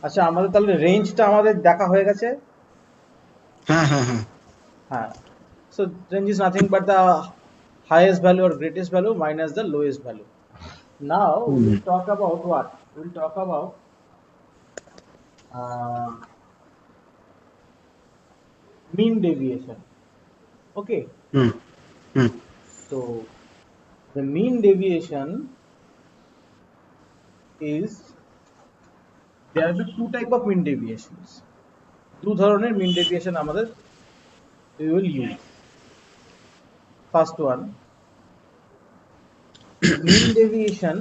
আচ্ছা, আমাদের তাহলে রেঞ্জটা আমাদের দেখা হয়ে গেছে। হ্যাঁ হ্যাঁ হ্যাঁ। হ্যাঁ, so range is nothing but the highest value or greatest value minus the lowest value. Now hmm we'll talk about what? We'll talk about uh, mean deviation. Okay, hmm hmm so the mean deviation is, there will be two type of mean deviations. দু ধরনের mean deviation আমাদের we will use. First one, mean deviation,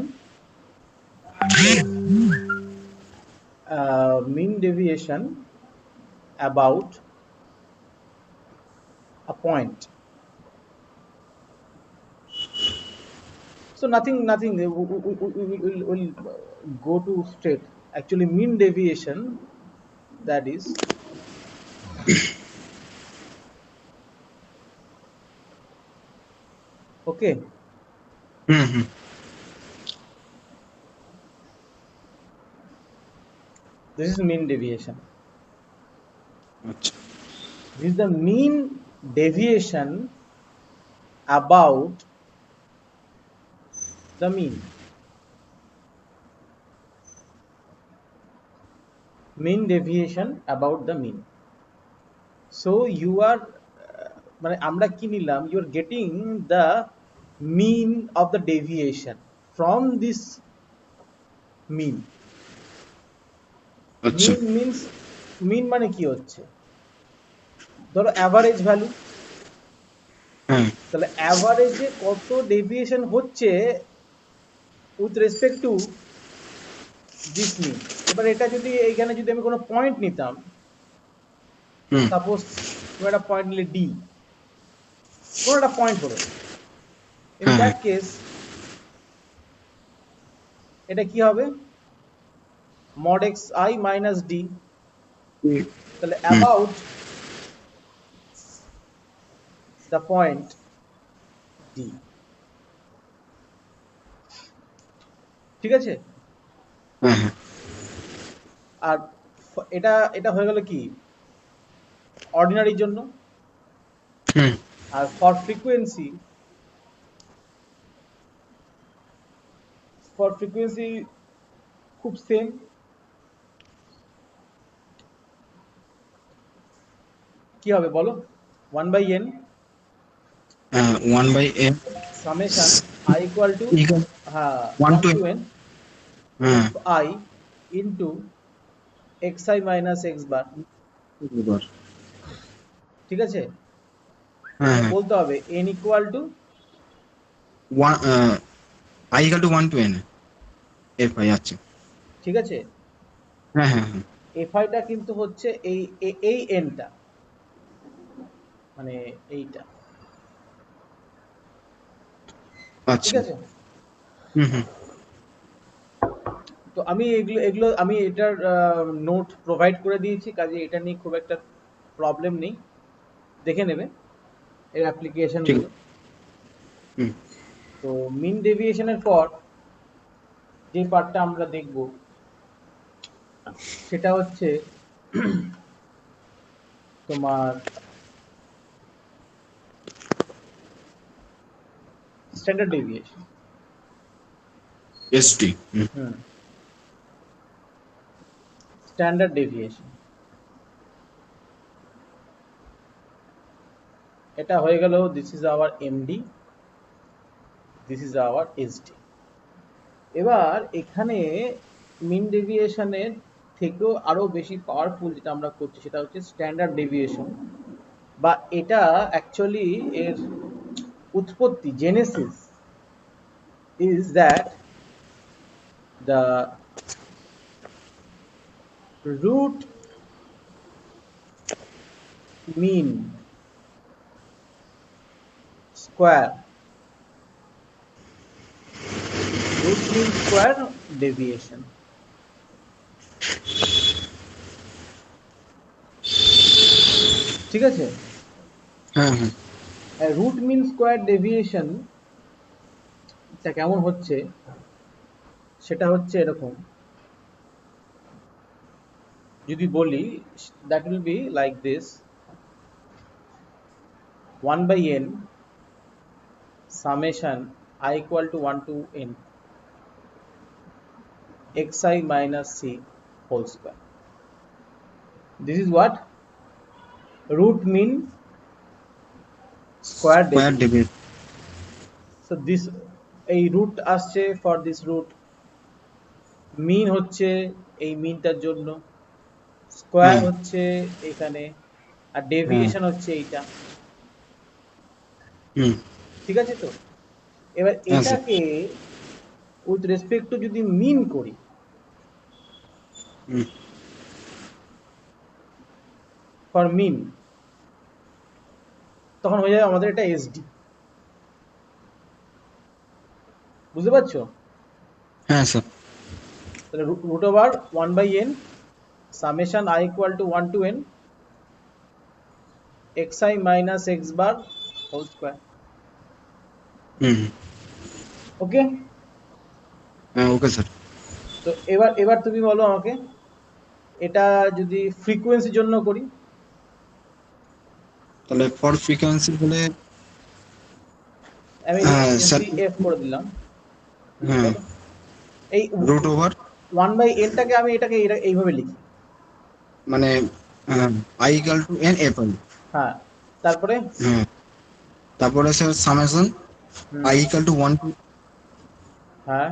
mean deviation about a point. So nothing. We'll go to straight. Actually, mean deviation, that is, okay. Hmm hmm. This is mean deviation. আচ্ছা This is the mean deviation about the mean. Mean deviation about the mean. So you are, মানে আমরা কি নিলাম, you are getting the mean of the deviation from this mean. আচ্ছা। Mean means, mean মানে কি হচ্ছে, ধরো অ্যাভারেজ ভ্যালু, হ্যাঁ তাহলে অ্যাভারেজে কত ডেভিয়েশন হচ্ছে with respect to this mean. এবার এটা যদি এইখানে যদি আমি কোনো পয়েন্ট নিতাম, হুম সাপোজ তুমি একটা পয়েন্ট নিলে ডি, কোনো একটা পয়েন্ট হলো, ইন হ্যাঁ দ্যাট হ্যাঁ কেস এটা কি হবে, mod x i minus d, hmm তাহলে hmm about the point d. ঠিক আছে? হ্যাঁ হ্যাঁ আর এটা এটা হয়ে গেল কি অর্ডিনারির জন্য। হুম আর ফর ফ্রিকোয়েন্সি, ফর ফ্রিকোয়েন্সি খুব সেম, কি হবে বলো, 1/n হ্যাঁ 1/n summation I equal to, equal হ্যাঁ, 1 1 টু to n হ্যাঁ f I into xi minus x bar। এবার ঠিক আছে? হ্যাঁ এখানে হ্যাঁ বলতে হবে n equal to, one I equal to 1 to n fi আচ্ছা। ঠিক আছে, হ্যাঁ হ্যাঁ হ্যাঁ fi টা কিন্তু হচ্ছে এই n টা, মানে এইটা। ঠিক আচ্ছা। আছে? হুম হুম তো আমি এগুলো এগুলো আমি এটার নোট প্রোভাইড করে দিয়েছি, কাজে এটা নিয়ে খুব একটা প্রবলেম নেই, দেখে নেবে এর অ্যাপ্লিকেশন ঠিক গুলো। আছে। হুম তো মিন ডেভিয়েশনের পর যে পার্টটা আমরা দেখব সেটা হচ্ছে তোমার স্ট্যান্ডার্ড ডেভিয়েশন। এসটি হুম হুম, স্ট্যান্ডার্ড ডেভিয়েশন, এটা হয়ে গেল, this is our MD, this is our SD. এবার এখানে মিন ডেভিয়েশনের থেকেও আরো বেশি পাওয়ারফুল যেটা আমরা করছি সেটা হচ্ছে স্ট্যান্ডার্ড ডেভিয়েশন, বা এটা অ্যাকচুয়ালি এর উৎপত্তি, genesis is that the root mean square, root mean square deviation. ঠিক আছে? হ্যাঁ হ্যাঁ রুট মিন স্কোয়ার ডেভিয়েশন টা কেমন হচ্ছে, সেটা হচ্ছে এরকম, যদি বলি, that will be like this: 1 by n summation I equal to 1 to n xi minus c whole square. This is what? Root mean square square deviation. Deviation. So this এই root আসছে for this root, mean হচ্ছে এই মিনটার জন্য, square হ্যাঁ হচ্ছে এখানে, আর হ্যাঁ deviation হচ্ছে এইটা। হুম ঠিক আছে তো? এবার হ্যাঁ স্যার। এটাকে উইথ রেসপেক্ট টু যদি মিন করি, হুম ফর মিন, তখন হয়ে যাবে আমাদের এটা এসডি। বুঝতে পারছো? হ্যাঁ স্যার। তাহলে root over 1 by n summation i equal to 1 to n xi minus x bar whole square. Hmm okay? হ্যাঁ ওকে স্যার। তো এবার এবার তুমি বলো আমাকে, এটা যদি ফ্রিকোয়েন্সির জন্য করি, তাহলে ফর ফ্রিকোয়েন্সি বলে আমি স্যার। এসডি এফ করে দিলাম। হ্যাঁ বলো। এই রুট ওভার 1 বাই এনটাকে আমি এটাকে এইভাবে লিখি। মানে i equal to n f i. হ্যাঁ, তারপরে হ্যাঁ তারপরে sir summation hmm, i equal to 1 to হ্যাঁ,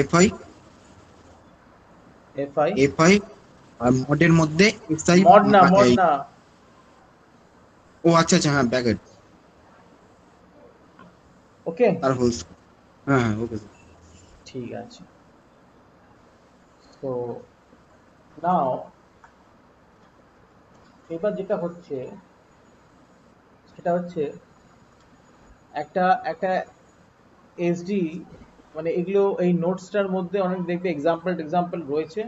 f i f i, f i আর মডের মধ্যে এক্স আই। মড না, মড না, ও আচ্ছা আচ্ছা হ্যাঁ ব্যাকেট ওকে, তার হোল স্কোয়ার। হ্যাঁ হ্যাঁ ওকে স্যার। ঠিক আছে। তো নাও এবার যেটা হচ্ছে সেটা হচ্ছে একটা একটা এসডি, মানে এগুলো এই নোটসটার মধ্যে অনেক দেখবে এক্সাম্পল রয়েছে।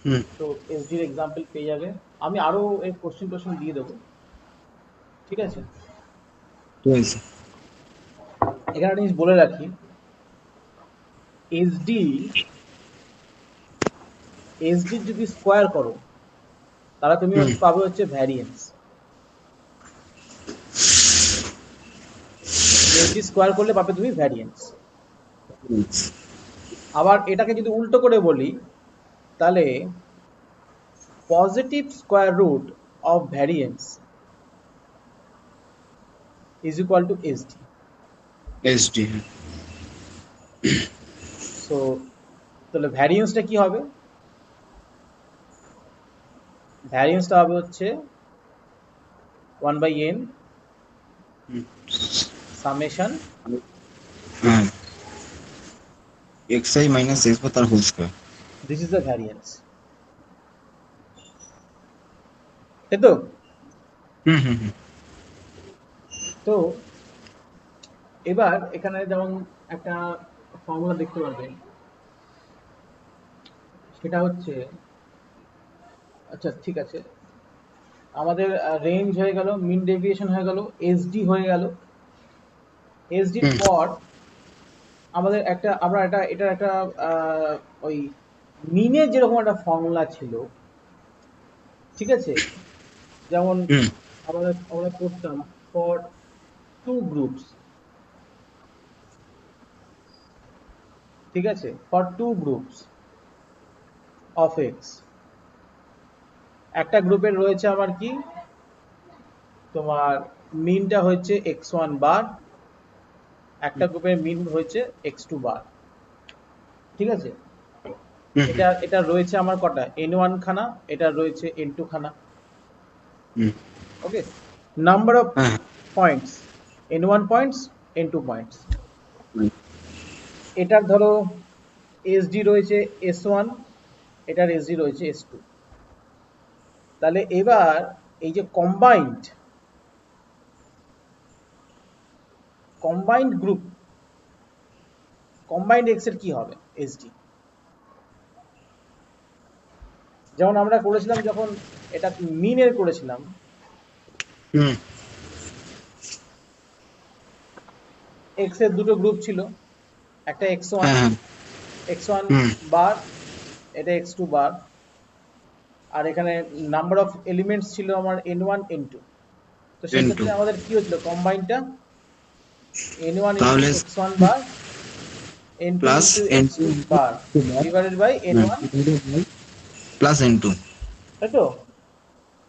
হুম তো এসডির এক্সাম্পল পেয়ে যাবে। আমি আরো এই কোশ্চেন দিয়ে দেবো। ঠিক আছে? ঠিক আছে স্যার। এখানে একটা জিনিস বলে রাখি, এসডি এসডির যদি স্কোয়ার করো, তাহলে তুমি হুম পাবে হচ্ছে ভ্যারিয়েন্স। এসডি স্কোয়ার করলে পাবে তুমি ভ্যারিয়েন্স। আবার এটাকে যদি উল্টো করে বলি, তাহলে positive square root of variance is equal to SD. SD হ্যাঁ। সো তাহলে ভ্যারিয়েন্সটা কি হবে? ভ্যারিয়েন্সটা হবে হচ্ছে 1 বাই এন হুম, সামেশন হ্যাঁ এক্স আই মাইনাস এক্স বা তার whole square. This is the variance. তাই তো? হুম হুম হুম তো এবার এখানে যেমন একটা ফর্মুলা দেখতে পারবে, সেটা হচ্ছে, আচ্ছা ঠিক আছে, আমাদের রেঞ্জ হয়ে গেল, মিন ডেভিয়েশন হয়ে গেল, এসডি হয়ে গেল। এসডির হুম পর আমাদের একটা, আমরা এটার একটা ওই মিনের যেরকম একটা ফর্মুলা ছিল, ঠিক আছে, যেমন হুম আমরা করতাম ফর টু গ্রুপস, ঠিক আছে, for two groups of x. একটা গ্রুপের রয়েছে আমার কি, তোমার মিনটা হচ্ছে x1 বার, একটা গ্রুপের মিন হচ্ছে x2 বার। ঠিক আছে? হুম এটা এটা রয়েছে আমার কটা, n1 খানা, এটা রয়েছে n2 খানা। হুম ওকে? নাম্বার অফ হ্যাঁ points, n1 points, n2 points. হ্যাঁ এটার ধরো এসডি রয়েছে s1, এটার এসডি রয়েছে s2। তাহলে এবার এই যে কম্বাইন্ড গ্রুপ, কম্বাইন্ড এক্স এর কি হবে এসডি? যেমন আমরা করেছিলাম যখন এটা মিনের করেছিলাম, হুম এক্স এর দুটো গ্রুপ ছিল, একটা এক্স ওয়ান, হ্যাঁ হ্যাঁ এক্স ওয়ান হুম বার, এটা x2 বার, আর এখানে নাম্বার অফ এলিমেন্টস ছিল আমার n1 n2। তো n2 সেক্ষেত্রে আমাদের কি হচ্ছিল কম্বাইনটা n1 ইন্টু তাহলে x1 bar n2 plus into n2 x2 bar divided by n1, plus n2। তাই তো?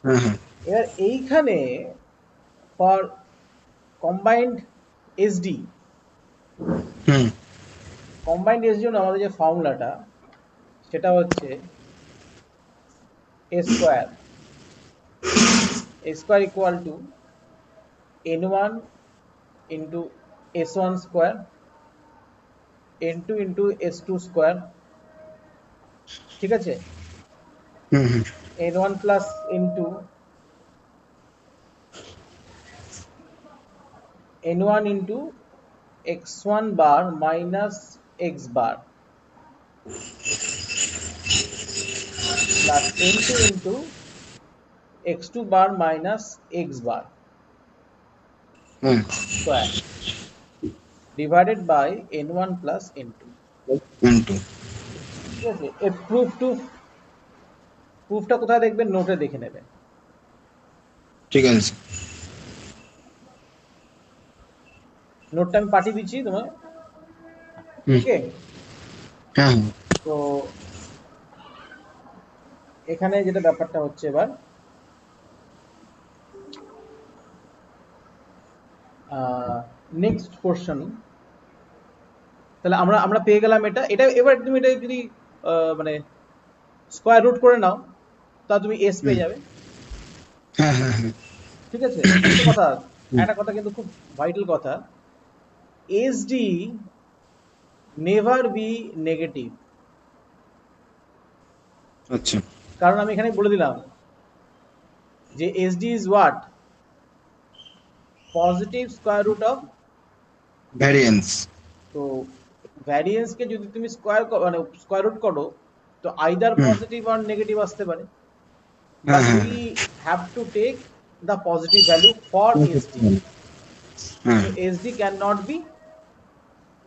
হ্যাঁ হ্যাঁ এবার এইখানে for combined SD, hmm combined SD জন্য আমাদের যে ফর্মুলাটা সেটা হচ্ছে a square, a square equal to n1 into s1 square n2 into s2 square, ঠিক আছে? হুম হুম n1 plus n2 n1 into x1 bar minus x bar plus n2 into x2 bar minus x bar hmm square divided by n1 plus n2। n2 ঠিক আছে? এর প্রুফটা কোথায় দেখবেন? নোটে দেখে নেবেন। ঠিক আছে। নোটটা আমি পাঠিয়ে দিচ্ছি তোমার। হুম ওকে, হ্যাঁ তো এখানে যেটা ব্যাপারটা হচ্ছে এবার নেক্সট পোর্শন, তাহলে আমরা আমরা পেয়ে গেলাম এটা এটা এবার তুমি এটা যদি মানে স্কোয়ার রুট করে নাও তা তুমি এস পেয়ে যাবে। হ্যাঁ হ্যাঁ হ্যাঁ ঠিক আছে? একটা কথা, একটা কথা কিন্তু খুব ভাইটাল কথা, এসডি নেভার বি নেগেটিভ। আচ্ছা কারণ আমি এখানে বলে দিলাম যে SD is what, positive square root of. Variance. তো ভ্যারিয়েন্সকে যদি তুমি স্কোয়ার মানে স্কোয়ার রুট করো তো আইদার হুম পজিটিভ আর নেগেটিভ আসতে পারে, হ্যাঁ বাট হ্যাঁ we have to take the positive value for SD. হ্যাঁ So SD cannot be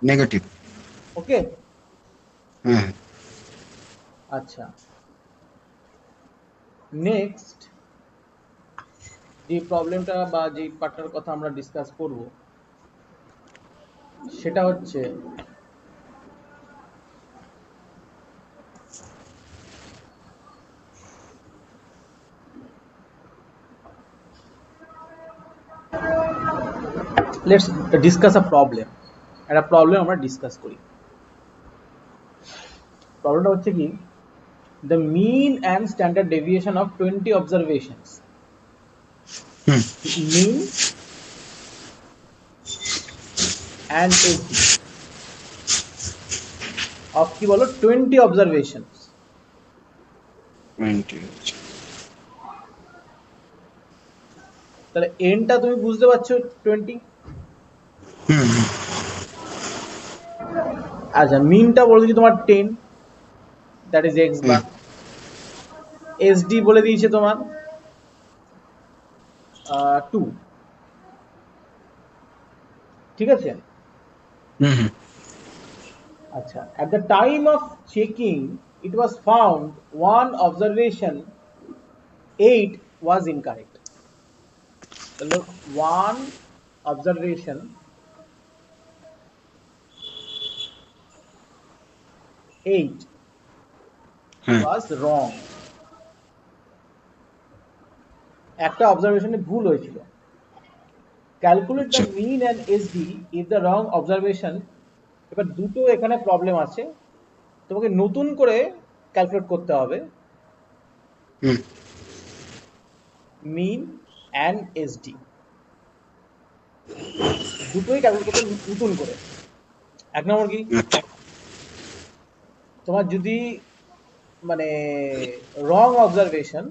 negative. okay. হ্যাঁ আচ্ছা, নেক্সট যে প্রবলেমটা বা যে পার্টটার কথা আমরা ডিসকাস করব সেটা হচ্ছে লেটস ডিসকাস আ প্রবলেম। একটা প্রবলেম আমরা ডিসকাস করি। প্রবলেমটা হচ্ছে কি, the mean and standard deviation of 20 observations, hmm mean and SD of কি বলো 20 observations। 20। তাহলে এনটা তুমি বুঝতে পারছো 20। হুম হুম আচ্ছা, মিনটা বলে দিচ্ছি তোমার 10, that is x hmm bar. SD বলে দিয়েছে তোমার 2। ঠিক আছে? হুম হুম আচ্ছা, at the time of checking it was found one observation 8 was incorrect। তাহলে one observation 8 হ্যাঁ was wrong, একটা অবজারভেশনে ভুল হয়েছিল। ক্যালকুলেট দ্য আচ্ছা mean and SD if the wrong observation. এবার দুটো এখানে প্রবলেম আছে, তোমাকে নতুন করে ক্যালকুলেট করতে হবে হুম মিন অ্যান্ড এসডি, দুটোই ক্যালকুলেট করতে নতুন করে। এক নম্বর কি, আচ্ছা তোমার যদি মানে রং অবজারভেশন,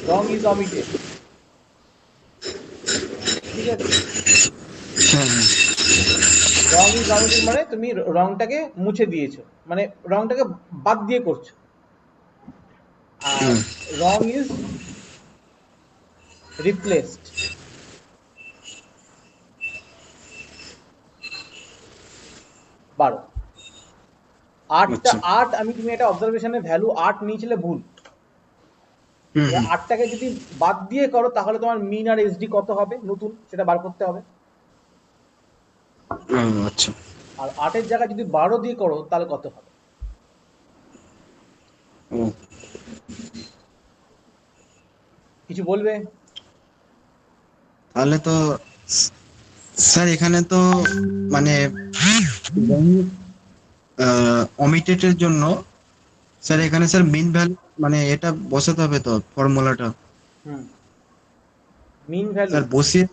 রং ইজ অমিটেড, ঠিক আছে? হ্যাঁ হ্যাঁ রং ইজ অমিটেড মানে তুমি রংটাকে মুছে দিয়েছো, মানে রংটাকে বাদ দিয়ে করছো। আর হুম রং ইজ রিপ্লেসড, 12। আটটা আচ্ছা। আট আমি তুমি একটা অবজারভেশনে ভ্যালু আট নিয়েছিলে ভুল। হুম এবার হুম। আটটাকে যদি বাদ দিয়ে করো তাহলে তোমার মিন আর এসডি কত হবে নতুন সেটা বার করতে হবে। ও, আচ্ছা। আর আটের জায়গায় যদি 12 দিয়ে করো তাহলে কত হবে? ও, কিছু বলবে? তাহলে তো স্যার এখানে তো মানে অমিটেটের জন্য স্যার হুম এখানে স্যার মিন ভ্যালু মানে এটা বসাতে হবে তো ফর্মুলাটা হুম মিন ভ্যালু। স্যার বসিয়ে।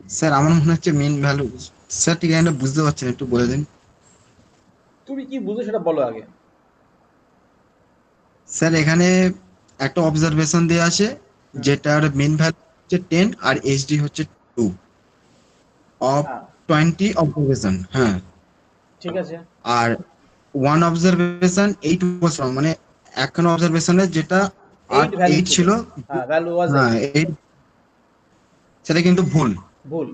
স্যার আমার মনে হচ্ছে মিন ভ্যালু। স্যার ঠিক আছে বুঝতে পারছেন একটু বলে দিন। তুমি কি বুঝো সেটা বলো আগে। স্যার এখানে একটা অবজারভেশন দেওয়া আছে হুম যেটার মিন ভ্যালু হচ্ছে 10 আর এইচডি হচ্ছে 2 অফ হ্যাঁ 20 অবজারভেশন। হ্যাঁ। ঠিক আছে। আর ওয়ান অবজারভেশন 8 বছর মানে একখানা অবজারভেশনে যেটা 8 ভ্যালু 8 ছিল। ছিল। হ্যাঁ ভ্যালু ওয়াজ হ্যাঁ 8। 8 সেটা কিন্তু ভুল। ভুল।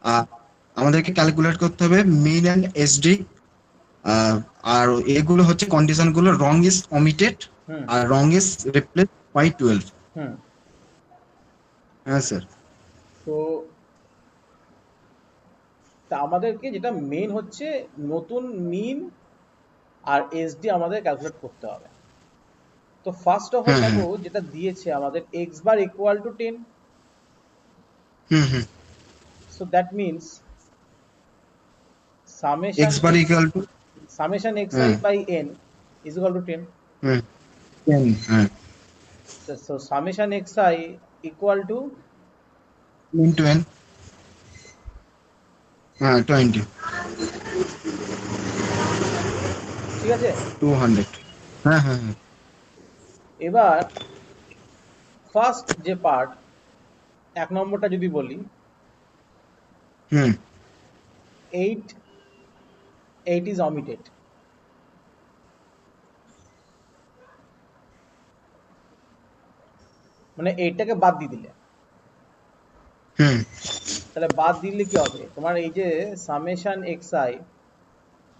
আর আমাদেরকে ক্যালকুলেট করতে হবে মিন অ্যান্ড এসডি। আর এগুলো হচ্ছে কন্ডিশন গুলো রং ইজ অমিটেড হুম আর রং ইজ রিপ্লেস বাই 12। হুম হ্যাঁ স্যার। তো তা আমাদেরকে যেটা মেন হচ্ছে নতুন মিন আর এসডি আমাদের ক্যালকুলেট করতে হবে। তো ফার্স্ট অফ অল হ্যাঁ দেখো হ্যাঁ। যেটা দিয়েছে আমাদের x bar equal to 10। Hmm hmm. So that means summation x bar x equal to. Summation x i হ্যাঁ by n is equal to 10। হ্যাঁ 10। হ্যাঁ so summation x i equal to into n. হ্যাঁ 20। ঠিক আছে। 200। হ্যাঁ হ্যাঁ হ্যাঁ। এবার ফার্স্ট যে পার্ট এক নম্বরটা যদি বলি হুম 8 8 ইজ অমিটেড। মানে এইটাকে বাদ দিয়ে দিলে হুম। তাহলে বাদ দিলে কি হবে তোমার এই যে সামেশন এক্স আই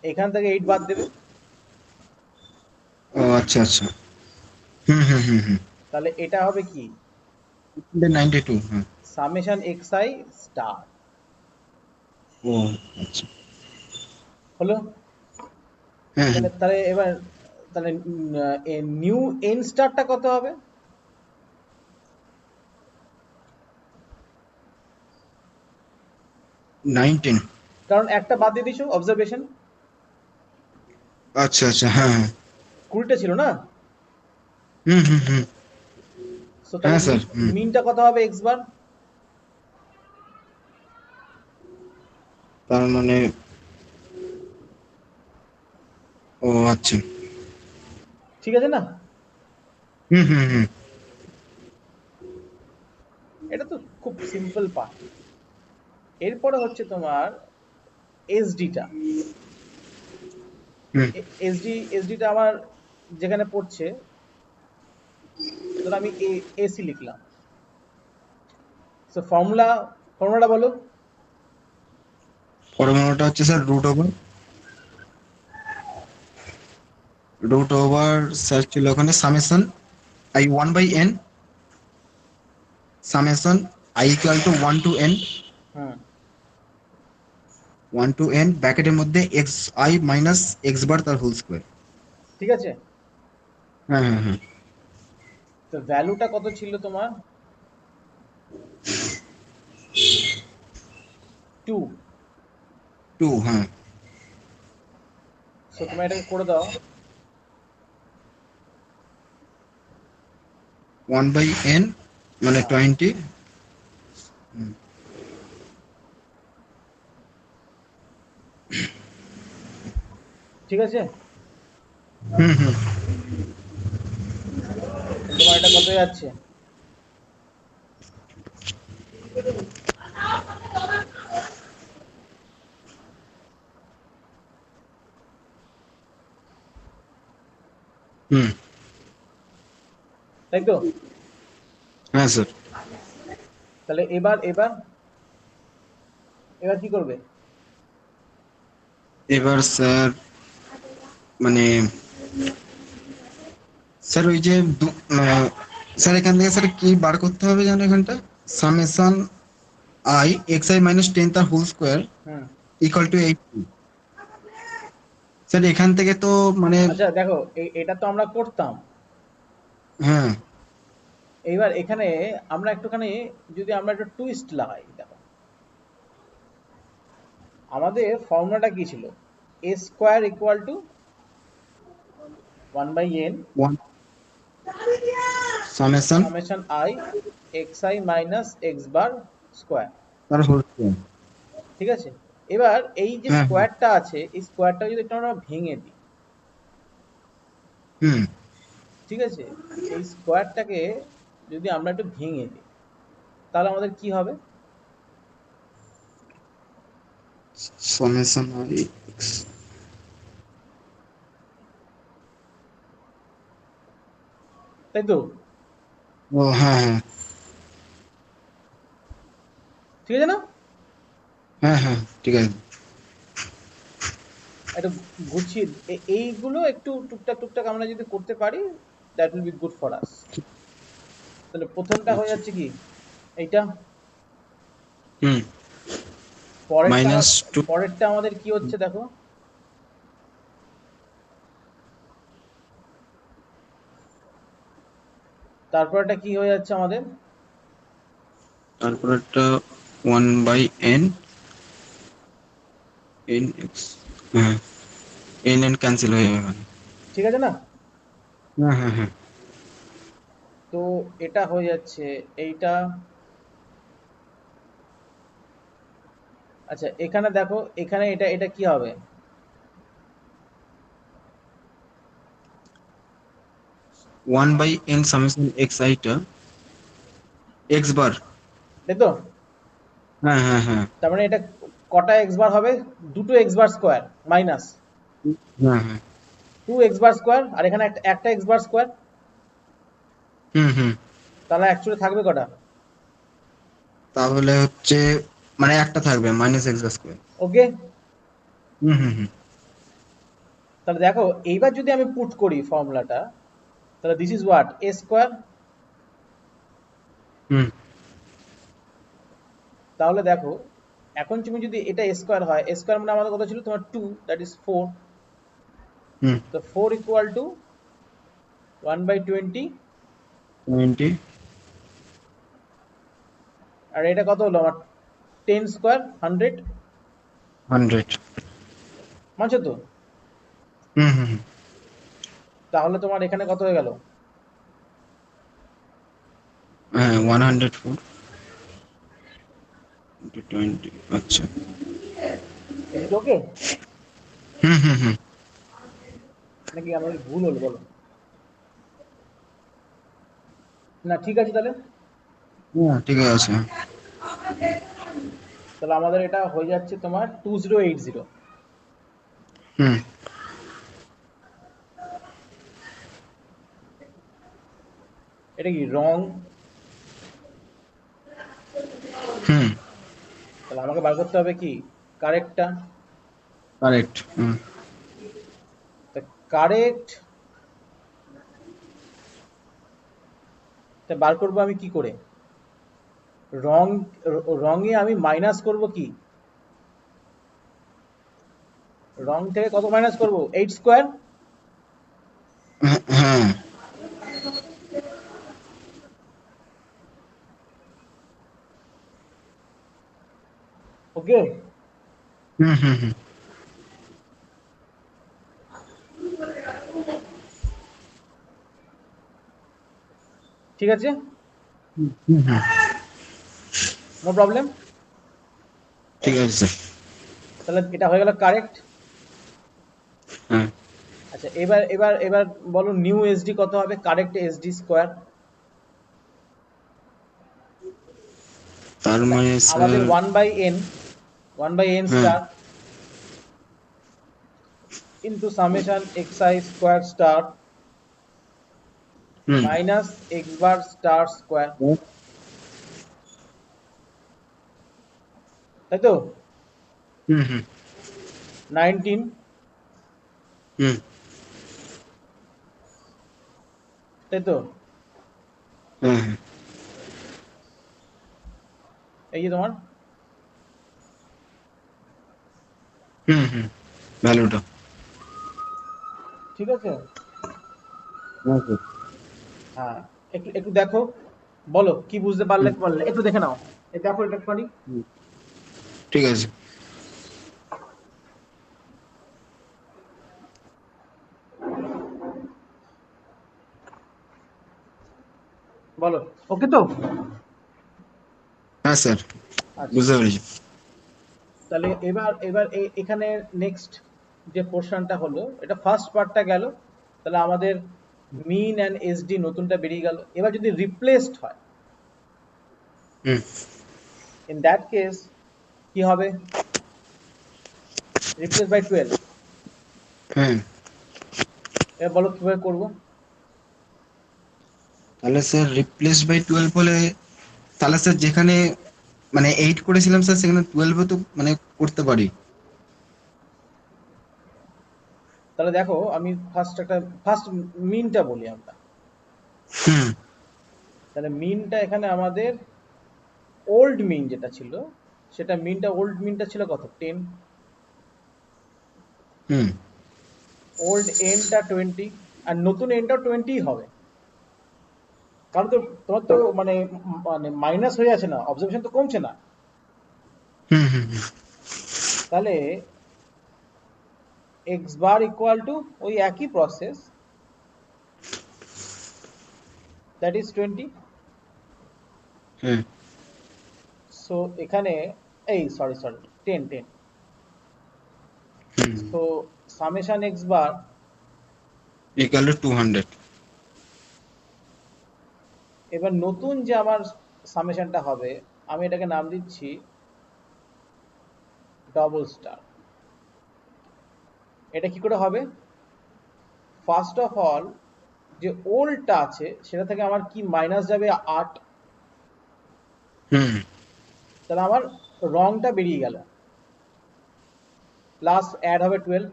এখান থেকে 8 বাদ দেবে ও আচ্ছা আচ্ছা। হুম হুম হুম হুম। তাহলে এটা হবে কি 92। হ্যাঁ। Summation x i star. ও আচ্ছা। হলো। হ্যাঁ হ্যাঁ। তাহলে তাহলে এবার তাহলে নিউ এন স্টারটা কত হবে? 19। কারণ একটা বাদ দিয়ে দিছো অবজারভেশন। আচ্ছা আচ্ছা। হ্যাঁ হ্যাঁ। 20টা ছিল না? হুম হুম হুম। সো তাহলে হ্যাঁ স্যার হুম। মিনটা কত হবে এক্স বার? তার মানে ও আচ্ছা। ঠিক আছে না? হুম হুম হুম। এটা তো খুব সিম্পল পার্ট। এরপরে হচ্ছে তোমার এসডিটা। হুম এসডিটা আমার যেখানে পড়ছে ধরো আমি এসি লিখলাম। সো ফর্মুলাটা বলো। ফর্মুলাটা হচ্ছে স্যার রুট ওভার স্যার ছিল ওখানে summation I 1/n summation i equal to 1 to n hmm 1 to n ব্র্যাকেটের মধ্যে এক্স আই মাইনাস এক্স বার তার হোল স্কোয়ার। ঠিক আছে। হ্যাঁ হ্যাঁ হ্যাঁ। তো ভ্যালুটা কত ছিল তোমার? 2। 2। হ্যাঁ সো তুমি এটাকে করে দাও। 1/n মানে হ্যাঁ 20। ঠিক আছে। হুম হুম তোমার এটা কত যাচ্ছে? হুম। তাই তো? হ্যাঁ স্যার। তাহলে এবার এবার এবার কি করবে? এবার স্যার মানে স্যার ওই যে স্যার এখান থেকে স্যার কি বার করতে হবে জানো এখানটা summation i x i minus ten তার whole square hmm. Equal to 8। Sir এখান থেকে তো মানে আচ্ছা দেখো, এটা তো আমরা করতাম। হ্যাঁ এইবার এখানে আমরা একটুখানি যদি আমরা একটু টুইস্ট লাগাই, দেখো আমাদের ফর্মুলাটা কি ছিল? A square equal to 1/n one summation summation i x i minus x bar square. তার হোল স্কোয়ার। ঠিক আছে, এবার এই যে হ্যাঁ হ্যাঁ স্কোয়ারটা আছে, এই স্কোয়ারটা যদি একটু আমরা ভেঙে দিই, হুম ঠিক আছে, এই স্কোয়ারটাকে যদি আমরা একটু ভেঙে দিই, তাহলে আমাদের কি হবে? সামেশন আই তাই তো? ও হ্যাঁ হ্যাঁ ঠিক আছে না? হ্যাঁ হ্যাঁ ঠিক আছে। একটু গুছিয়ে এইগুলো একটু টুকটাক টুকটাক আমরা যদি করতে পারি, that will be good for us. তাহলে প্রথমটা হয়ে আচ্ছা যাচ্ছে কি, এইটা। হুম পরেরটা -2 পরেরটা আমাদের কি হচ্ছে দেখো, তারপরটা কি হয়ে যাচ্ছে আমাদের? তারপর একটা 1/n n x হ্যাঁ n ক্যান্সেল হয়ে যাবে এখানে। ঠিক আছে না? হ্যাঁ হ্যাঁ হ্যাঁ তো এটা হয়ে যাচ্ছে এইটা। আচ্ছা এখানে দেখো, এখানে এটা এটা কি হবে? 1/n সামেশন x i টা x বার। তাই তো? হ্যাঁ হ্যাঁ হ্যাঁ তার মানে এটা কটা এক্স বার হবে? দুটো এক্স বার স্কোয়ার মাইনাস হ্যাঁ হ্যাঁ 2 এক্স বার স্কোয়ার, আর এখানে একটা একটা এক্স বার স্কোয়ার। হুম হুম তাহলে অ্যাকচুয়ালি থাকবে কটা? তাহলে হচ্ছে মানে একটা থাকবে -x²। ওকে, হুম হুম হুম তাহলে দেখো এইবার যদি আমি পুট করি ফর্মুলাটা, তাহলে this is what, a square. Hmm তাহলে দেখো, এখন তুমি যদি এটা এ স্কোয়ার হয়, এ স্কোয়ার মানে আমাদের কত ছিল তোমার 2, দ্যাট ইজ 4। হুম তো 4 ইকুয়াল টু 1/20, 20 আর এটা কত হলো আমার? 10 স্কোয়ার 100। 100 মানছো তো? হুম হুম হুম তাহলে তোমার এখানে কত হয়ে গেল? হ্যাঁ 104 × 20 আচ্ছা ইজ ইট ওকে? হুম হুম হুম নাকি আমাদের ভুল হলো বলো? না ঠিক আছে তাহলে। হ্যাঁ ঠিক আছে তাহলে আমাদের এটা হয়ে যাচ্ছে তোমার 2080। হুম এটা কি রং? হুম তাহলে আমাকে বার করতে হবে কি কারেক্টটা। কারেক্ট হুম তা কারেক্ট তা বার করবো আমি কি করে? রং, রঙে আমি মাইনাস করব কি? রং থেকে কত মাইনাস করব? 8 স্কোয়ার। হ্যাঁ ওকে, হুম হুম হুম ঠিক আছে, হুম হুম হুম নো প্রবলেম। ঠিক আছে স্যার তাহলে এটা হয়ে গেল কারেক্ট। হ্যাঁ আচ্ছা এবার বলো নিউ এসডি কত হবে, কারেক্ট এসডি স্কোয়ার। তার মানে আমাদের স্যার 1/n, 1/n হ্যাঁ star into summation x I square star hmm minus x bar star square. তাই তো? হুম হুম 19, হুম তাই তো? হ্যাঁ হ্যাঁ এই যে তোমার হুম ভ্যালুটা। ঠিক আছে। হ্যাঁ স্যার। হ্যাঁ, একটু একটু দেখো, বলো কি বুঝতে পারলে পারলে একটু দেখে নাও। এই দেখো এটা একটুখানি। হুম, ঠিক আছে। বলো, ওকে তো? হ্যাঁ স্যার, আচ্ছা, বুঝতে পেরেছি। তাহলে এবার এবার এখানে নেক্সট যে পোর্শনটা হলো, এটা ফার্স্ট পার্টটা গেল। তাহলে আমাদের মিন অ্যান্ড এসডি নতুনটা বেরিয়ে গেল। এবার যদি রিপ্লেসড হয়, হুম ইন দ্যাট কেস কি হবে? Replace by 12। হ্যাঁ, এবার বলো কিভাবে করবো? তাহলে স্যার রিপ্লেস বাই 12 হলে, তাহলে স্যার যেখানে মানে 8 করেছিলাম স্যার, সেখানে 12 তো মানে করতে পারি। তাহলে দেখো, আমি ফার্স্ট মিনটা বলি আমরা। হুম তাহলে মিনটা এখানে আমাদের ওল্ড মিন যেটা ছিল, সেটা ওল্ড মিনটা ছিল কত? 10। হুম ওল্ড এনটা 20, আর নতুন এনটাও 20 হবে। কারণ তো তোমার তো মানে মানে মাইনাস হয়ে আছে না, অবজারভেশন তো কমছে না। হুম তাহলে এক্স বার ইকুয়াল টু ওই একই process, that is 20। Hmm so এখানে এই সরি সরি 10 হুম so summation x bar, equal two 200। এবার নতুন যে আমার সামেশনটা হবে, আমি এটাকে নাম দিচ্ছি ডবল স্টার। এটা কি করে হবে? ফার্স্ট অফ অল, যে ওল্ডটা আছে সেটা থেকে আমার কি মাইনাস যাবে? 8। হুম তাহলে আমার রংটা বেরিয়ে গেল, প্লাস অ্যাড হবে 12।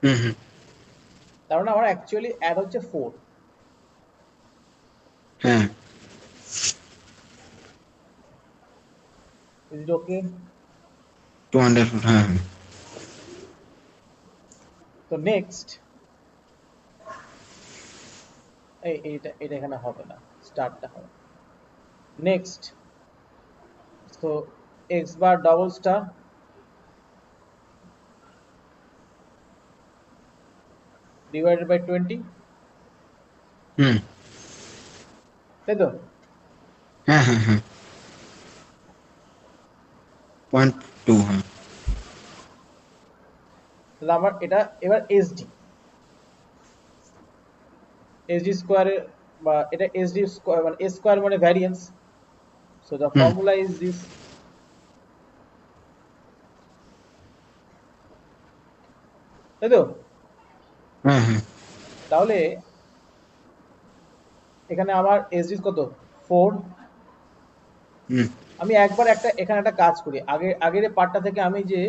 হুম তার মানে আমার অ্যাকচুয়ালি অ্যাড হচ্ছে 4। হ্যাঁ ইজ ইট ওকে? 200, হ্যাঁ হ্যাঁ। তো নেক্সট, এইটা এটা এখানে হবে না, স্টারটা হবে next. So x bar double star divided by 20, হুম তাই তো? হ্যাঁ হ্যাঁ হ্যাঁ 0.2, হ্যাঁ। তাহলে আমার এটা এবার এসডি, এসডি স্কোয়ারে, বা এটা এসডি স্কোয়ার মানে এস স্কোয়ার মানে variance. So the hmm formula is this, তাই তো? হ্যাঁ হ্যাঁ তাহলে এখানে আমার এসডি কত? 4। হুম আমি একবার এখানে একটা কাজ করি, আগের পার্টটা থেকে আমি যে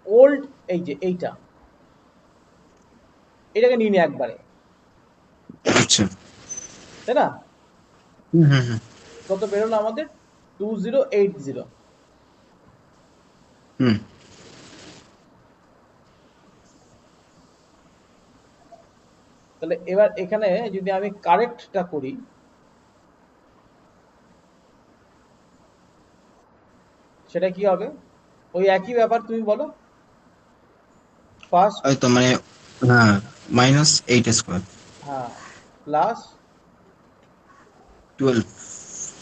ওল্ড, এই যে এটাকে নিয়ে নি একবারে, আচ্ছা। তাই না? হুম কত বেরোলো আমাদের? 2080। হুম তাহলে এবার এখানে যদি আমি কারেক্টটা করি, সেটা কি হবে? ওই একই ব্যাপার, তুমি বলো। ফার্স্ট, ওই তো মানে, হ্যাঁ, -8 স্কোয়ার, হ্যাঁ, প্লাস 12,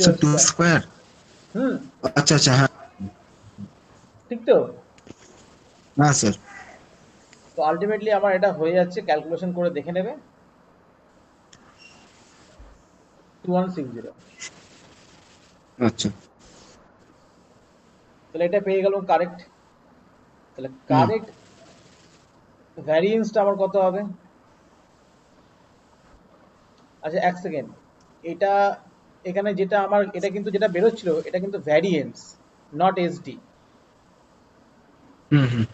সো 12 2 স্কোয়ার। স্কোয়ার। হুম, আচ্ছা আচ্ছা, হ্যাঁ। ঠিক তো? হ্যাঁ স্যার। তো আলটিমেটলি আমার এটা হয়ে যাচ্ছে, ক্যালকুলেশন করে দেখে নেবে, 2160। আচ্ছা। তাহলে এটা পেয়ে গেলাম কারেক্ট। তাহলে হুম কারেক্ট ভ্যারিয়েন্সটা আমার কত হবে? আচ্ছা, এক সেকেন্ড। এটা এখানে যেটা আমার, এটা কিন্তু যেটা বেরোচ্ছিল, এটা কিন্তু ভ্যারিয়েন্স, নট এসডি। হুম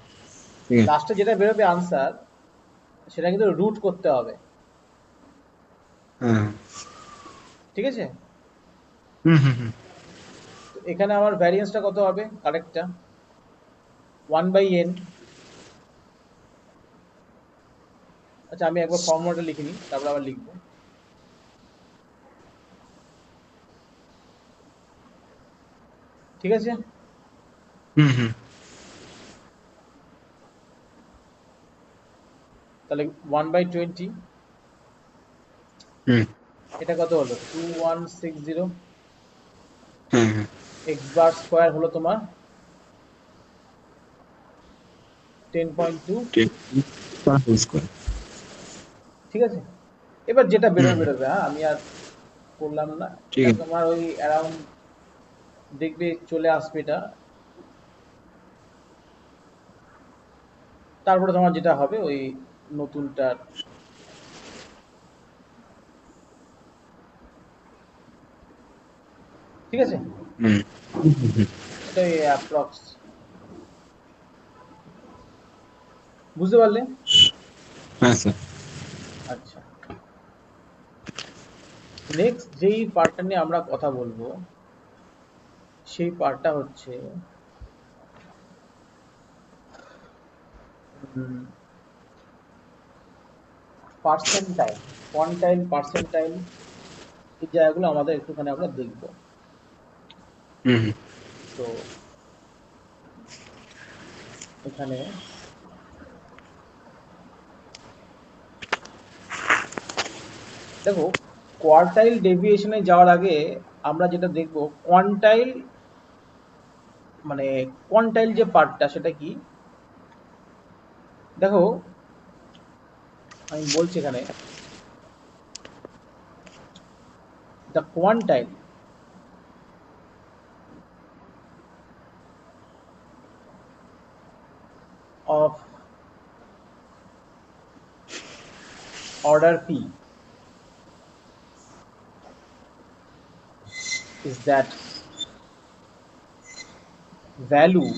ঠিক আছে। লাস্টে যেটা বেরোবে আনসার সেটা কিন্তু রুট করতে হবে, হ্যাঁ। ঠিক আছে? হুম হুম হুম। তো এখানে আমার ভ্যারিয়েন্সটা কত হবে কারেক্টটা? 1/n। আচ্ছা আমি একবার ফর্মুলাটা লিখে নিই, তারপর আবার লিখবো। ঠিক আছে? হুম হুম। তাহলে 1/20, হুম। এটা কত হলো? 2160। হ্যাঁ হ্যাঁ। এক্স বার স্কোয়ার হলো তোমার 10.2। Whole square. ঠিক আছে? এবার যেটা হুম বেরোবে হুম, বেরোবে, হ্যাঁ আমি আর করলাম না। ঠিক এটা আছে। তোমার ওই অ্যারাউন্ড দেখবে চলে আসবে এটা। তারপরে তোমার যেটা হবে ওই নতুনটার, ঠিক আছে? হুম হুম হুম, হুম। এটা ওই অ্যাপ্রক্স, বুঝতে পারলে? হ্যাঁ স্যার। আচ্ছা, নেক্সট যেই পার্টটা নিয়ে আমরা কথা বলবো সেই পার্টটা হচ্ছে পার্সেন্টাইল, কোয়ান্টাইল, পার্সেন্টাইল, এই জায়গাগুলো আমাদের একটুখানি আমরা দেখব। হুম হুম। তো এখানে দেখো, কোয়ার্টাইল ডেভিয়েশনে যাওয়ার আগে আমরা যেটা দেখব কোয়ান্টাইল, মানে কোয়ান্টাইল যে পার্টটা সেটা কি দেখো, আমি বলছি এখানে the কোয়ান্টাইল of order p is that value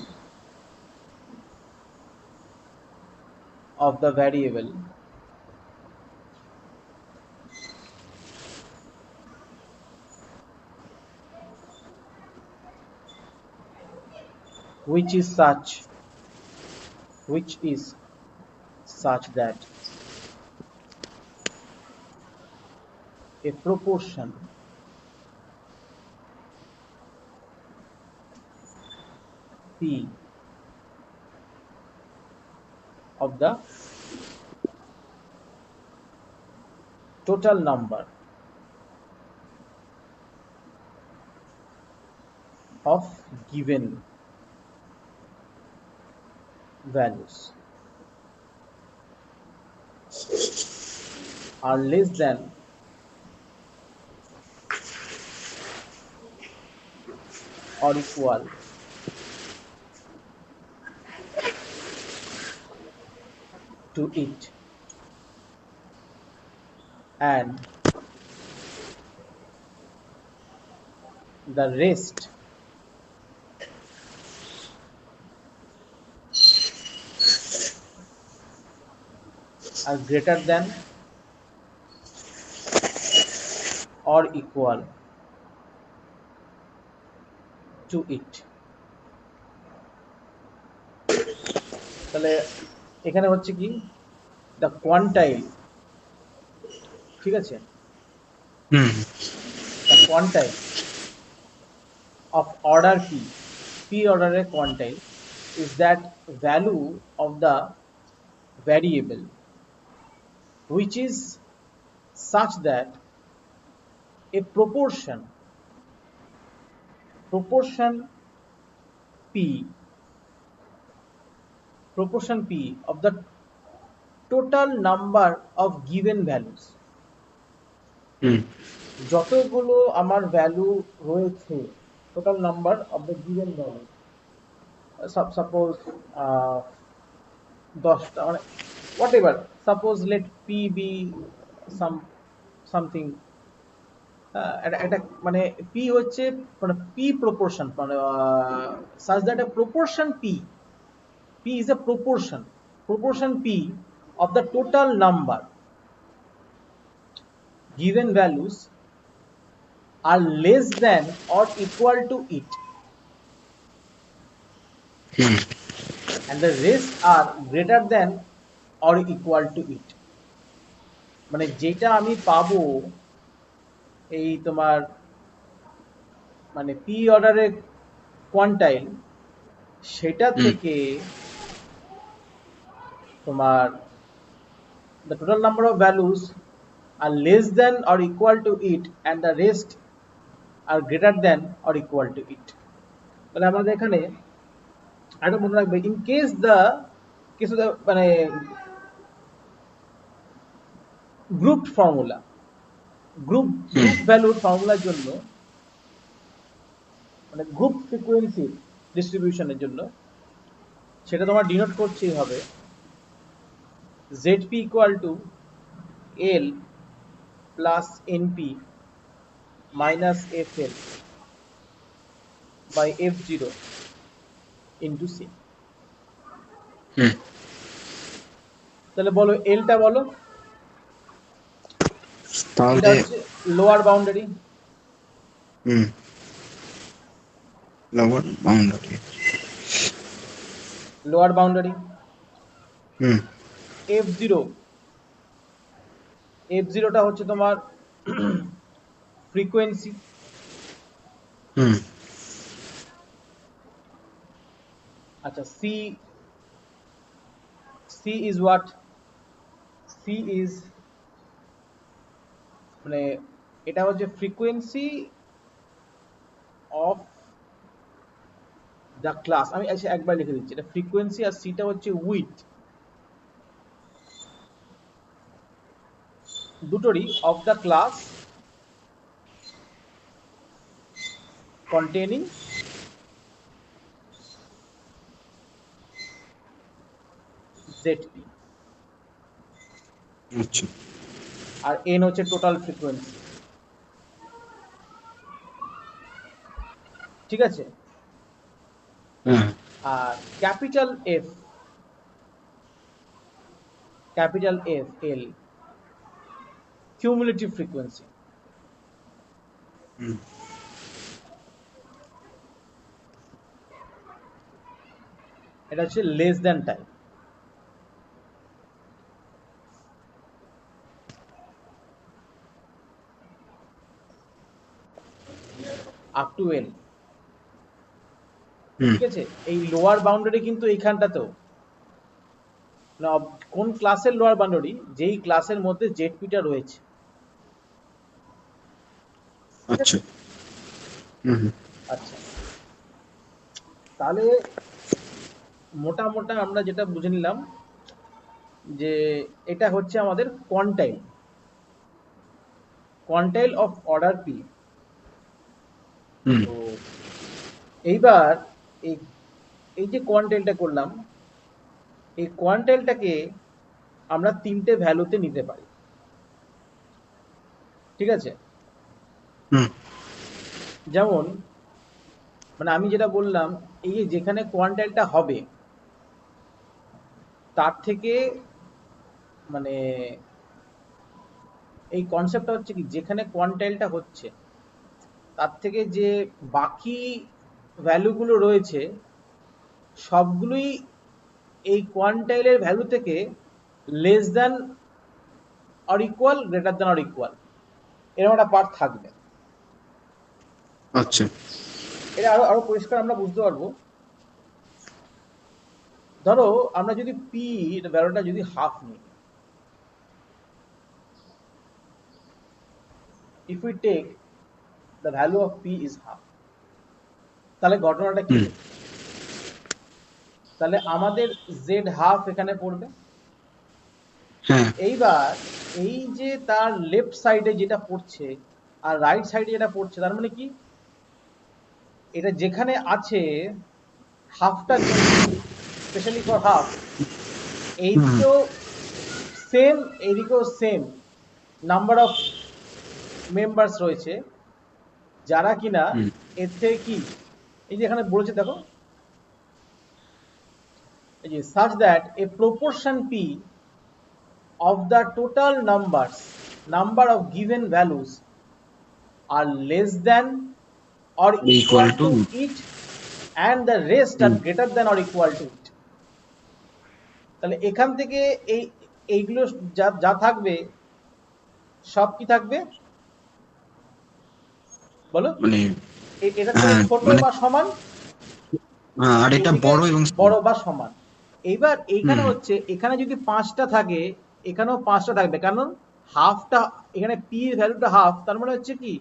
of the variable which is such which is such that a proportion p of the total number of given values are less than or equal to it, and the rest are greater than or equal to it। তাহলে এখানে হচ্ছে কি the কোয়ান্টাইল, ঠিক আছে? হুম the কোয়ান্টাইল of order p order a quantile is that value of the variable which is such that a proportion p proportion p of the total number of given values, hmm যতগুলো আমার value রয়েছে, total number of the given value, suppose 10টা, মানে whatever, suppose let P be some something, একটা মানে P হচ্ছে মানে P proportion, মানে such that a proportion P, P is a proportion, proportion p of the total number given values are less than or equal to it and the rest are greater than or equal to it। মানে যেটা আমি পাবো এই তোমার মানে P অর্ডারের কোয়ান্টাইল সেটা থেকে তোমার the total number of values are less than or equal to it and the rest are greater than or equal to it। তাহলে আমাদের এখানে একটা মনে রাখবে ইন কেস দ্য কিছু মানে গ্রুপ ফর্মুলা গ্রুপ ভ্যালুর ফর্মুলার জন্য মানে গ্রুপ ফ্রিকোয়েন্সি ডিস্ট্রিবিউশনের জন্য সেটা তোমার ডিনোট করতেই হবে zp equal to l plus np minus fl by f0 into c। তাহলে বলো এলটা বলো। এটা হচ্ছে lower boundary. Lower boundary f0 f0টা হচ্ছে তোমার ফ্রিকোয়েন্সি। আচ্ছা c is what? c is মানে এটা হচ্ছে ফ্রিকোয়েন্সি অফ দ্য ক্লাস। আমি একবার লিখে দিচ্ছি, এটা ফ্রিকোয়েন্সি আর সিটা হচ্ছে উইথ দুটোরই অফ দ্য ক্লাস কন্টেনিং জেডপি আর এন হচ্ছে টোটাল ফ্রিকোয়েন্সি। ঠিক আছে। আর capital f l cumulative frequency. এটা হচ্ছে less than time. Up to n. ঠিক আছে। এই লোয়ার বাউন্ডারি কিন্তু এইখানটাতেও কোন ক্লাসের লোয়ার বাউন্ডারি? যেই ক্লাসের মধ্যে জেডপিটা রয়েছে। আচ্ছা আচ্ছা, তাহলে মোটা আমরা যেটা বুঝে নিলাম যে এটা হচ্ছে আমাদের কোয়ান্টাইল অফ অর্ডার পি। তো এইবার এই যে কোয়ান্টাইলটা করলাম, এই কোয়ান্টাইলটাকে আমরা তিনটে ভ্যালুতে নিতে পারি। ঠিক আছে। যেমন মানে আমি যেটা বললাম, এই যেখানে কোয়ান্টাইলটা হবে তার থেকে মানে এই কনসেপ্টটা হচ্ছে কি, যেখানে কোয়ান্টাইলটা হচ্ছে তার থেকে যে বাকি ভ্যালুগুলো রয়েছে সবগুলোই এই কোয়ান্টাইলের ভ্যালু থেকে less than or equal, greater than or equal এরকম একটা পার্ট থাকবে। আচ্ছা, এটা আরো পরিষ্কার আমরা বুঝতে পারবো। ধরো আমরা যদি পি ভ্যালুটা যদি হাফ নিই, if we take the value of p is half, তাহলে ঘটনাটা কি? তাহলে আমাদের z হাফ এখানে পড়বে। এইবার এই যে তার লেফট সাইডে যেটা পড়ছে আর রাইট সাইডে যেটা পড়ছে, তার মানে কি এটা যেখানে আছে হাফটার জন্য, স্পেশালি ফর হাফ, এইদিকেও সেম এইদিকেও সেম নাম্বার অফ মেম্বার্স রয়েছে যারা কিনা এর থেকে কি এই যে এখানে বলেছে দেখো such that a proportion p of the total number of given values are less than or equal equal to to it and the rest are greater than or equal to it. তাহলে এখান থেকে এইগুলো যা যা থাকবে সব কি থাকবে বলো? মানে এটা থেকে ছোট মানে বা সমান, আর এটা এদিকে বড় এবং বড় বা সমান। এইবার এইখানে হুম হচ্ছে, এখানে যদি 5টা থাকে এখানেও 5টা থাকবে, কারণ হাফটা এখানে পি এর ভ্যালুটা হাফ, তার মানে হচ্ছে কি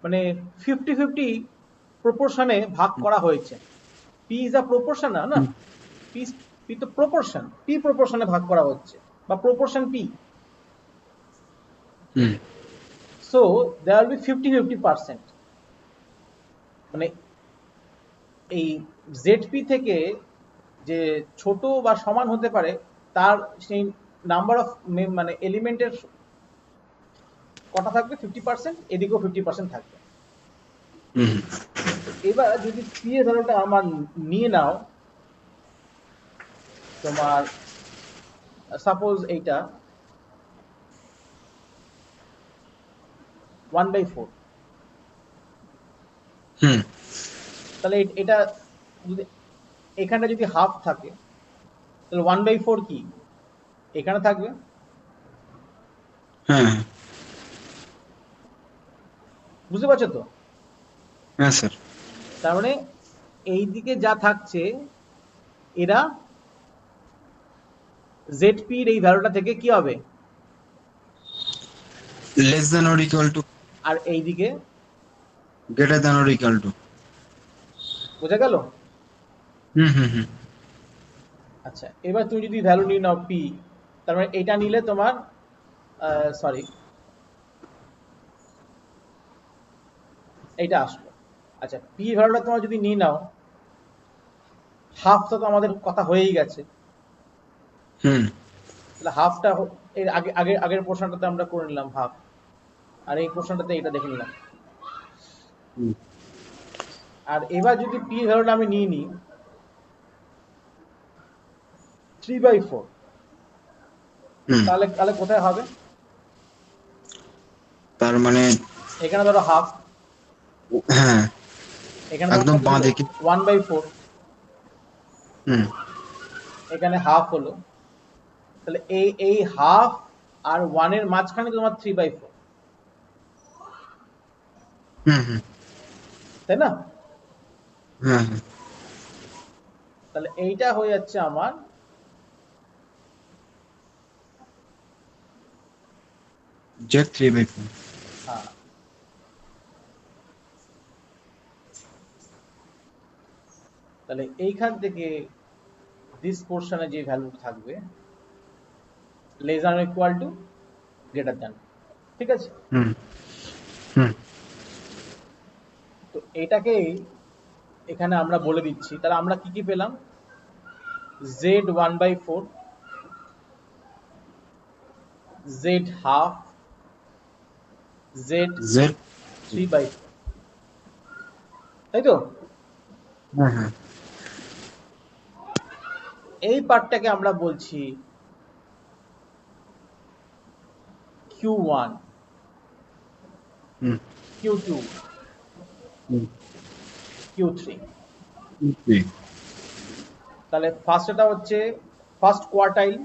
মানে 50-50 প্রপোর্শনে ভাগ করা হয়েছে। পি ইজ আ প্রপোর্শন না, হুম পি পি তো প্রপোর্শন, পি প্রপোর্শনে ভাগ করা হচ্ছে বা proportion P. Hmm so there will be 50-50%। মানে এই জেডপি থেকে যে ছোট বা সমান হতে পারে তার সেই নাম্বার অফ মানে এলিমেন্টের কটা থাকবে 50%, এদিকেও 50% থাকবে। হুম এবার যদি পি এর ভ্যালুটা আমার নিয়ে নাও, তোমার সাপোজ এইটা 1/4, হুম তাহলে এটা যদি এখানটা যদি হাফ থাকে তাহলে 1/4 কি এখানে থাকবে? হ্যাঁ বুঝতে পারছো তো? হ্যাঁ স্যার তার মানে এইদিকে যা থাকছে এরা জেডপি এর এই ভ্যালুটা থেকে কি হবে, less than or equal to আর এইদিকে greater than or equal to বোঝা গেল? হুম হুম হুম আচ্ছা, এবার তুমি যদি ভ্যালু নিয়ে নাও পি, তার মানে এটা নিলে তোমার সরি এইটা আসলো। আচ্ছা, পি ভ্যালুটা তোমার যদি নিয়ে নাও, হাফটা তো আমাদের কথা হয়েই গেছে, হুম তাহলে হাফটা এর আগের পোর্শনটাতে আমরা করে নিলাম হাফ, আর এই পোর্শনটাতে এটা দেখে নিলাম। হুম আর এবার যদি পি ভ্যালুটা আমি নিয়ে নিই 3/4, হুম তাহলে তাহলে কোথায় হবে? তার মানে এখানে ধরো হাফ, হ্যাঁ এখানে ধরো একদম কত বাঁ হলো দিকে 1/4, হুম এখানে হাফ হলো, তাহলে এই হাফ আর 1 এর মাঝখানে তোমার 3/4, হুম হুম তাই না? হ্যাঁ হ্যাঁ তাহলে এইটা হয়ে যাচ্ছে আমার জেড 3/4 হ্যাঁ। তাহলে এইখান থেকে দিস পোর্শনে যে ভ্যালু থাকবে less than equal to greater than, ঠিক আছে? হুম হুম তো এটাকেই এখানে আমরা বলে দিচ্ছি। তাহলে আমরা কি কি পেলাম? Z 1/4, Z half, Z Z 3/4, তাই তো? হ্যাঁ হ্যাঁ এই পার্টটাকে আমরা বলছি Q1, হুম Q2, হুম Q3। জি তাহলে ফার্স্টটা হচ্ছে first quartile,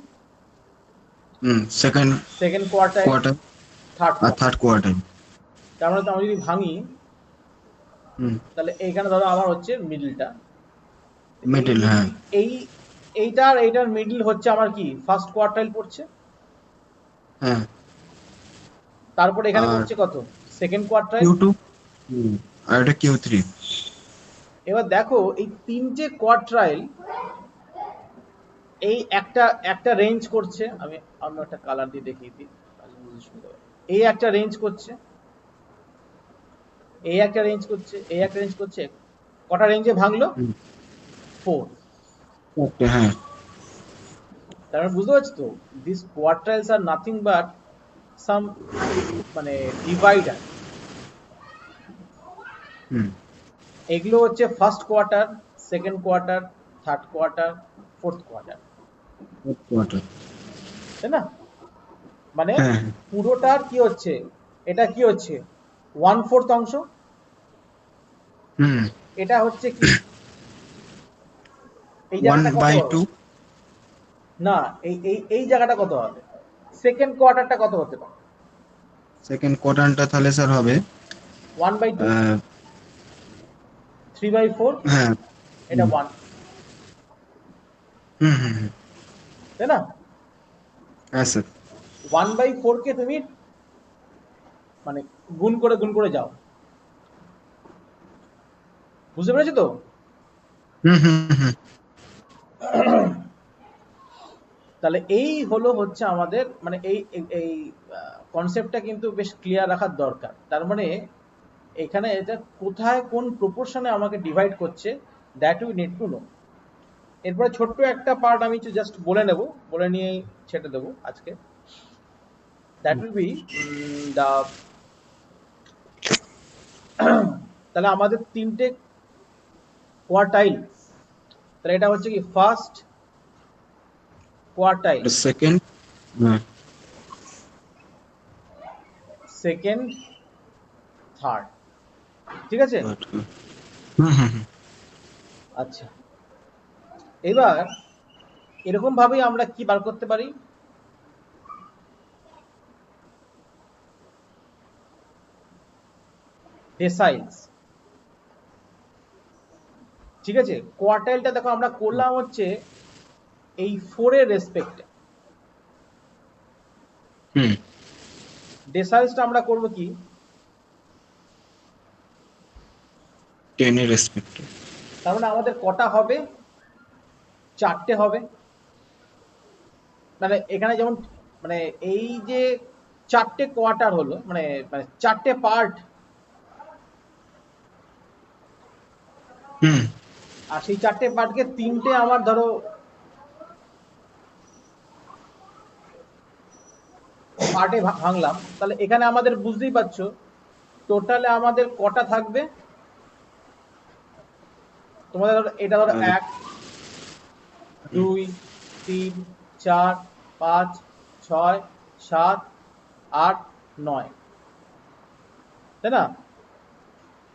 hmm second second quartile, quarter third আর কোয়ার্টাইল। থার্ড কোয়ার্টার তার মানে তো আমি যদি ভাঙি হুম তাহলে এইখানে ধরো আমার হচ্ছে মিডলটা, এই মিডল হ্যাঁ মিডল এই এইটার মিডল হচ্ছে আমার কি ফার্স্ট কোয়ার্টাইল পড়ছে, হ্যাঁ তারপর এখানে আর পড়ছে কত সেকেন্ড কোয়ার্টাইল। Q2 হুম আর এটা Q3 এবার দেখো এই তিনটে কোয়ার্টাইল এই একটা একটা রেঞ্জ করছে, আমি অন্য একটা কালার দিয়ে দেখিয়ে দিই তাহলে বুঝতে সুবিধা হবে। এই একটা রেঞ্জ করছে, এই একটা রেঞ্জ করছে, এই একটা রেঞ্জ করছে, কটা রেঞ্জে ভাঙলো? হুম 4। ওকে হ্যাঁ তার মানে বুঝতে পারছো তো, this quartiles are nothing but some মানে ডিভাইডার। হুম এগুলো হচ্ছে first quarter, second quarter, third quarter, fourth quarter, quarter. তাই না? মানে হ্যাঁ, পুরোটার কি হচ্ছে, এটা কি হচ্ছে 1/4 অংশ, হুম, এটা হচ্ছে কি এই ওয়ান জায়গাটা কত বাই হবে? টু। না, এই জায়গাটা কত হবে? সেকেন্ড কোয়ার্টারটা কত হতে পারে? সেকেন্ড কোয়ার্টারটা তাহলে স্যার হবে 1/2, আহ, 3/4, হ্যাঁ, এটা হুম 1, হুম হুম হুম, তাই না? হ্যাঁ স্যার। 1/4 কে তুমি মানে গুণ করে যাও, বুঝতে পেরেছো তো? হুম হুম হুম, তাহলে এই হলো হচ্ছে আমাদের মানে এই কনসেপ্টটা কিন্তু বেশ ক্লিয়ার রাখার দরকার। তার মানে এখানে এটা কোথায় কোন প্রপোর্শনে আমাকে ডিভাইড করছে, that we need to know. এরপরে ছোট্ট একটা পার্ট আমি জাস্ট বলে নেব, বলে নিয়েই ছেটে দেবো আজকে। দ্যাট উইল বি দা, তাহলে আমাদের তিনটে কোয়ার্টাইল, তাহলে এটা হচ্ছে কি ফার্স্ট কোয়ার্টাইল, সেকেন্ড, হ্যাঁ, সেকেন্ড, থার্ড, ঠিক আছে? হুম হুম হুম, আচ্ছা, এবার এরকম ভাবেই আমরা কি বার করতে পারি, ডেসাইলস, ঠিক আছে? কোয়ার্টাইলটা দেখো আমরা করলাম হচ্ছে এই 4 এর রেসপেক্টে, হুম, ডেসাইলসটা আমরা করব কি, 10 এর রেসপেক্ট। তার মানে আমাদের কটা হবে, 4টে হবে। মানে এখানে যেমন মানে এই যে 4টে কোয়ার্টার হলো, মানে মানে 4টে পার্ট, হুম, আর সেই 4টে পার্টকে 3টে আমার ধরো পার্টে ভাঙলাম, তাহলে এখানে আমাদের বুঝতেই পারছো টোটালে আমাদের কটা থাকবে। তোমাদের ধরো এটা ধরো আর 1, 2, 3, 4, 5, 6, 7, 8, 9, তাই না?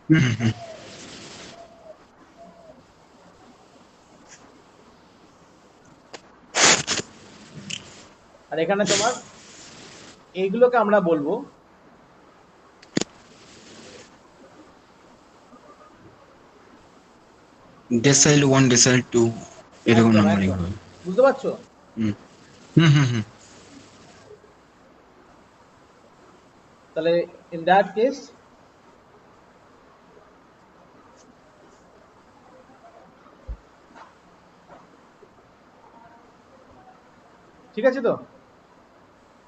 হুম হুম হুম, আর এখানে তোমার এইগুলোকে আমরা বলবো ডেসাইল 1, ডেসাইল 2, এরকম একদম নাম্বারিং একদম, হবে। বুঝতে পারছো? হুম হুম হুম হুম, তাহলে ইন দ্যাট কেস ঠিক আছে তো?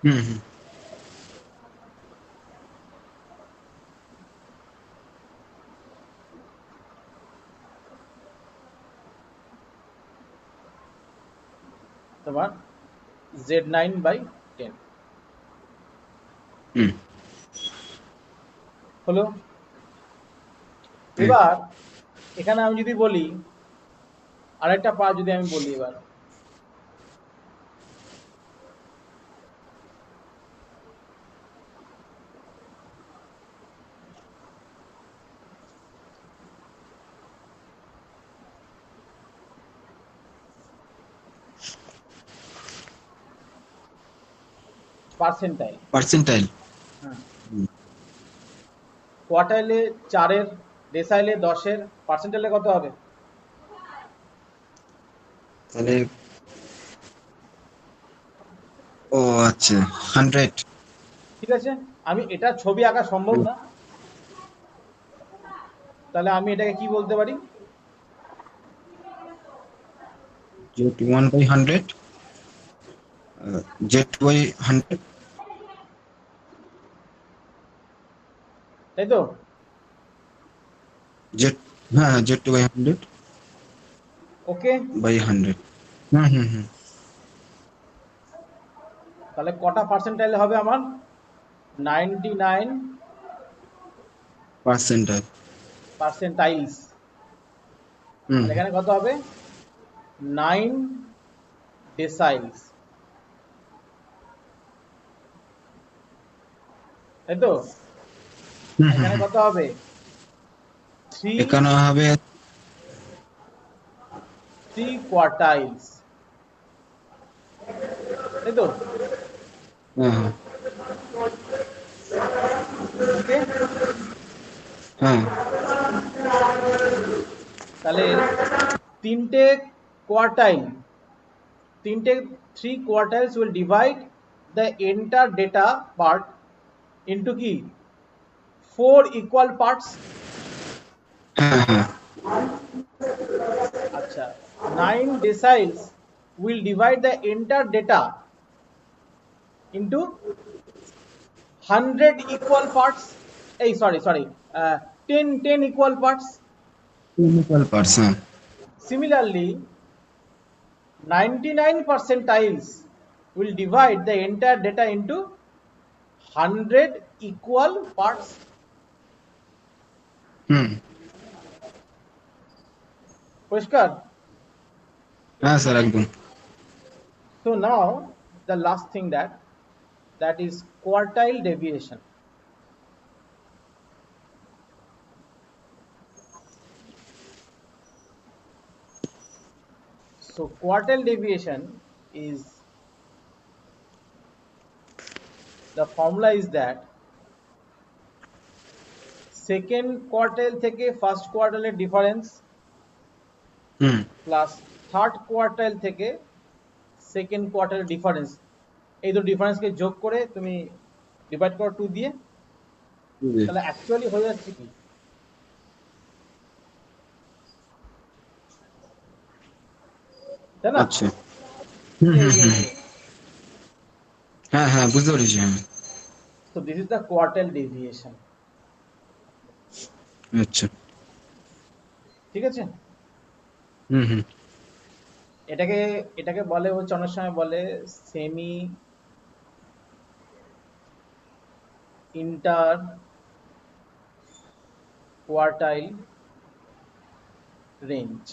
হুম হুম, তোমার Z9/10 হুম, হলো। হ্যাঁ, এবার এখানে আমি যদি বলি আরেকটা পা, যদি আমি বলি এবার পার্সেন্টাইল, পার্সেন্টাইল। কোয়ার্টাইলে 4-এর, ডেসাইলে 10-এর, পার্সেন্টাইলে কত হবে? তাহলে ও আচ্ছা, 100। ঠিক আছে, আমি এটা ছবি আঁকা সম্ভব না, তাহলে আমি এটাকে কি বলতে পারি? জেড 1/100, জেড বাই 100, তাই তো? জেড, হ্যাঁ জেড 2/100 ওকে, বাই 100। হুম হুম হুম, তাহলে কটা পার্সেন্টাইলে হবে আমার? 99 পার্সেন্টাইল। পার্সেন্টাইলস। হুম আর এখানে কত হবে? 9 deciles, তাই তো? এখানে কত হবে? 3 এখানে হবে 3 quartiles, তাই তো? হ্যাঁ ওকে, হ্যাঁ তাহলে তিনটে কোয়ার্টাইল, তিনটে 3 quartiles will divide the entire data part into কি 4 equal parts. হ্যাঁ হ্যাঁ আচ্ছা, 9 deciles will divide the entire data into 100 equal parts. এই sorry, 10 equal parts. Equal parts, হ্যাঁ Similarly, 99 percentiles will divide the entire data into 100 equal parts. হুম পরিষ্কার? হ্যাঁ sir একদম। So now the last thing that is quartile deviation. So quartile deviation is, the formula is that second quartile থেকে first quartile এর difference হুম plus third quartile থেকে second quartile difference, এই দুটো difference কে যোগ করে তুমি ডিভাইড করো 2 দিয়ে, জি, তাহলে অ্যাকচুয়ালি হয়ে যাচ্ছে কি, তাই না? আচ্ছা হুম এই হুম যে হুম এই যে হ্যাঁ হ্যাঁ বুঝতে পেরেছি হ্যাঁ। so this is the quartile deviation. আচ্ছা ঠিক আছে? হুম হুম এটাকে এটাকে বলে হচ্ছে, অনেক সময় বলে সেমি ইন্টার কোয়ার্টাইল রেঞ্জ।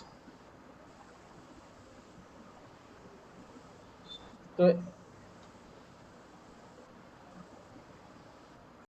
তো